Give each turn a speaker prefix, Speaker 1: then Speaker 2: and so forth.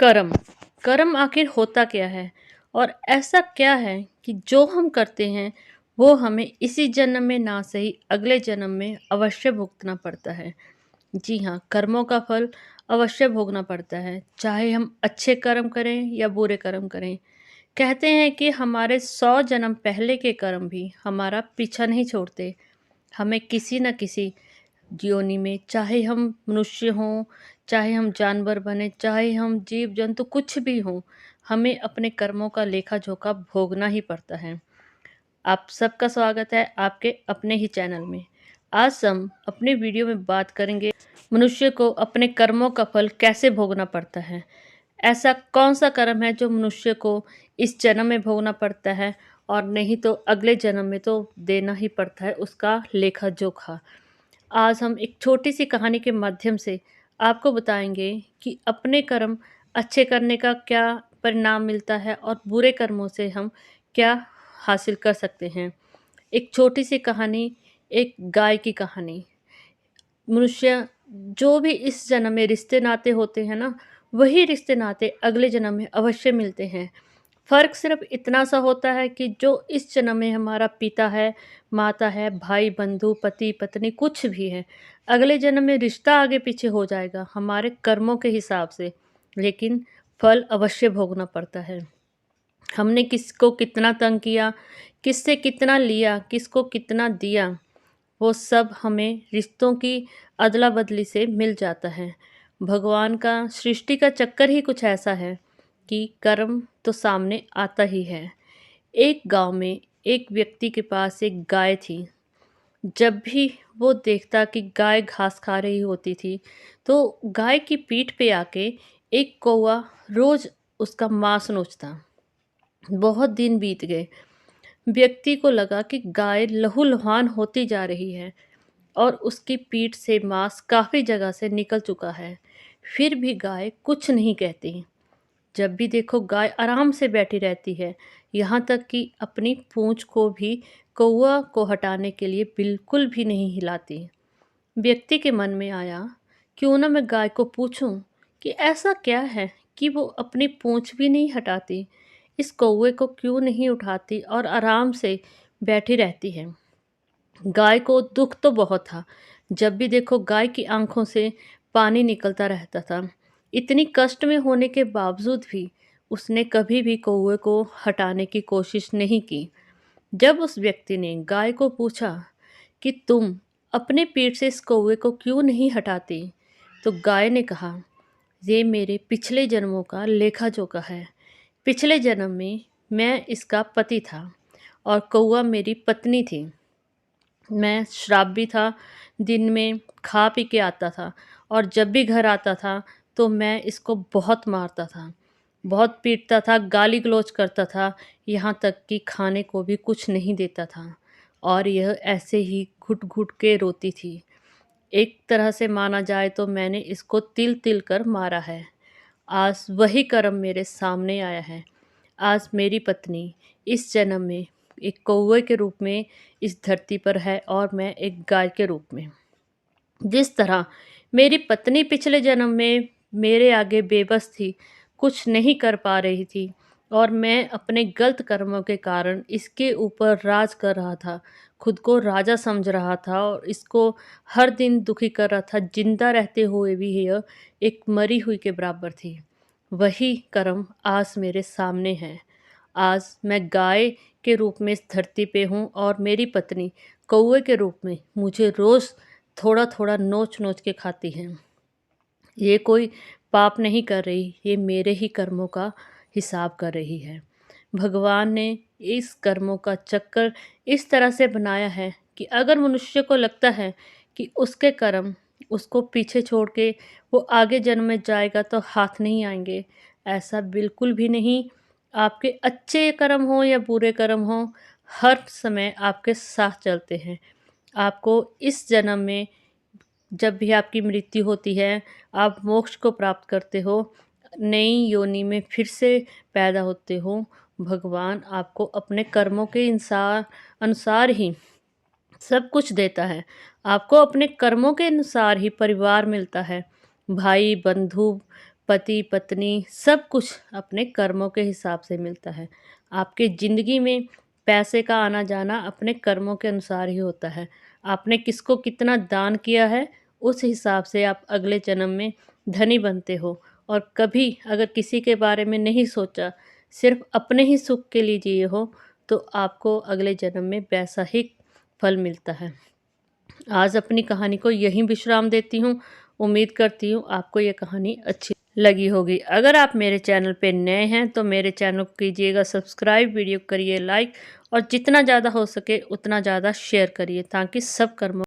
Speaker 1: कर्म कर्म आखिर होता क्या है और ऐसा क्या है कि जो हम करते हैं वो हमें इसी जन्म में ना सही अगले जन्म में अवश्य भुगतना पड़ता है। जी हाँ, कर्मों का फल अवश्य भोगना पड़ता है, चाहे हम अच्छे कर्म करें या बुरे कर्म करें। कहते हैं कि हमारे 100 जन्म पहले के कर्म भी हमारा पीछा नहीं छोड़ते। हमें किसी न किसी योनि में, चाहे हम मनुष्य हों, चाहे हम जानवर बने, चाहे हम जीव जंतु कुछ भी हों, हमें अपने कर्मों का लेखा जोखा भोगना ही पड़ता है। आप सबका स्वागत है आपके अपने ही चैनल में। आज हम अपने वीडियो में बात करेंगे मनुष्य को अपने कर्मों का फल कैसे भोगना पड़ता है। ऐसा कौन सा कर्म है जो मनुष्य को इस जन्म में भोगना पड़ता है और नहीं तो अगले जन्म में तो देना ही पड़ता है उसका लेखा जोखा। आज हम एक छोटी सी कहानी के माध्यम से आपको बताएंगे कि अपने कर्म अच्छे करने का क्या परिणाम मिलता है और बुरे कर्मों से हम क्या हासिल कर सकते हैं। एक छोटी सी कहानी, एक गाय की कहानी। मनुष्य जो भी इस जन्म में रिश्ते नाते होते हैं ना, वही रिश्ते नाते अगले जन्म में अवश्य मिलते हैं। फ़र्क सिर्फ़ इतना सा होता है कि जो इस जन्म में हमारा पिता है, माता है, भाई-बंधु, पति-पत्नी कुछ भी है, अगले जन्म में रिश्ता आगे-पीछे हो जाएगा हमारे कर्मों के हिसाब से, लेकिन फल अवश्य भोगना पड़ता है। हमने किसको कितना तंग किया, किससे कितना लिया, किसको कितना दिया, वो सब हमें रिश्तों की अदला-बदली से मिल जाता है। भगवान का सृष्टि का चक्कर ही कुछ ऐसा है कि कर्म तो सामने आता ही है। एक गाँव में एक व्यक्ति के पास एक गाय थी। जब भी वो देखता कि गाय घास खा रही होती थी, तो गाय की पीठ पे आके एक कौवा रोज़ उसका मांस नोचता। बहुत दिन बीत गए। व्यक्ति को लगा कि गाय लहूलुहान होती जा रही है और उसकी पीठ से मांस काफ़ी जगह से निकल चुका है। फिर भी गाय कुछ नहीं कहती। जब भी देखो गाय आराम से बैठी रहती है, यहाँ तक कि अपनी पूँछ को भी कौवा को हटाने के लिए बिल्कुल भी नहीं हिलाती। व्यक्ति के मन में आया, क्यों ना मैं गाय को पूछूं कि ऐसा क्या है कि वो अपनी पूँछ भी नहीं हटाती, इस कौवे को क्यों नहीं उठाती और आराम से बैठी रहती है। गाय को दुख तो बहुत था। जब भी देखो गाय की आंखों से पानी निकलता रहता था। इतनी कष्ट में होने के बावजूद भी उसने कभी भी कौवे को हटाने की कोशिश नहीं की। जब उस व्यक्ति ने गाय को पूछा कि तुम अपने पेट से इस कौवे को क्यों नहीं हटाती, तो गाय ने कहा, ये मेरे पिछले जन्मों का लेखा जोखा है। पिछले जन्म में मैं इसका पति था और कौवा मेरी पत्नी थी। मैं शराबी था, दिन में खा पी के आता था और जब भी घर आता था तो मैं इसको बहुत मारता था, बहुत पीटता था, गाली-गलौज करता था, यहाँ तक कि खाने को भी कुछ नहीं देता था और यह ऐसे ही घुट-घुट के रोती थी। एक तरह से माना जाए तो मैंने इसको तिल-तिल कर मारा है। आज वही कर्म मेरे सामने आया है। आज मेरी पत्नी इस जन्म में एक कौवे के रूप में इस धरती पर है और मैं एक गाय के रूप में। जिस तरह मेरी पत्नी पिछले जन्म में मेरे आगे बेबस थी, कुछ नहीं कर पा रही थी और मैं अपने गलत कर्मों के कारण इसके ऊपर राज कर रहा था, खुद को राजा समझ रहा था और इसको हर दिन दुखी कर रहा था, जिंदा रहते हुए भी यह एक मरी हुई के बराबर थी। वही कर्म आज मेरे सामने है। आज मैं गाय के रूप में इस धरती पे हूँ और मेरी पत्नी कौवे के रूप में मुझे रोज़ थोड़ा-थोड़ा नोच-नोच के खाती है। ये कोई पाप नहीं कर रही, ये मेरे ही कर्मों का हिसाब कर रही है। भगवान ने इस कर्मों का चक्कर इस तरह से बनाया है कि अगर मनुष्य को लगता है कि उसके कर्म उसको पीछे छोड़ के वो आगे जन्म में जाएगा तो हाथ नहीं आएँगे, ऐसा बिल्कुल भी नहीं। आपके अच्छे कर्म हों या बुरे कर्म हों, हर समय आपके साथ चलते हैं। आपको इस जन्म में जब भी आपकी मृत्यु होती है, आप मोक्ष को प्राप्त करते हो, नई योनि में फिर से पैदा होते हो, भगवान आपको अपने कर्मों के अनुसार ही सब कुछ देता है। आपको अपने कर्मों के अनुसार ही परिवार मिलता है, भाई, बंधु, पति पत्नी सब कुछ अपने कर्मों के हिसाब से मिलता है। आपके ज़िंदगी में पैसे का आना जाना अपने कर्मों के अनुसार ही होता है। आपने किसको कितना दान किया है, उस हिसाब से आप अगले जन्म में धनी बनते हो। और कभी अगर किसी के बारे में नहीं सोचा, सिर्फ अपने ही सुख के लिए जिए हो, तो आपको अगले जन्म में वैसा ही फल मिलता है। आज अपनी कहानी को यहीं विश्राम देती हूँ। उम्मीद करती हूँ आपको ये कहानी अच्छी लगी होगी। अगर आप मेरे चैनल पे नए हैं तो मेरे चैनल को कीजिएगा सब्सक्राइब, वीडियो करिए लाइक और जितना ज़्यादा हो सके उतना ज़्यादा शेयर करिए ताकि सब कर्मों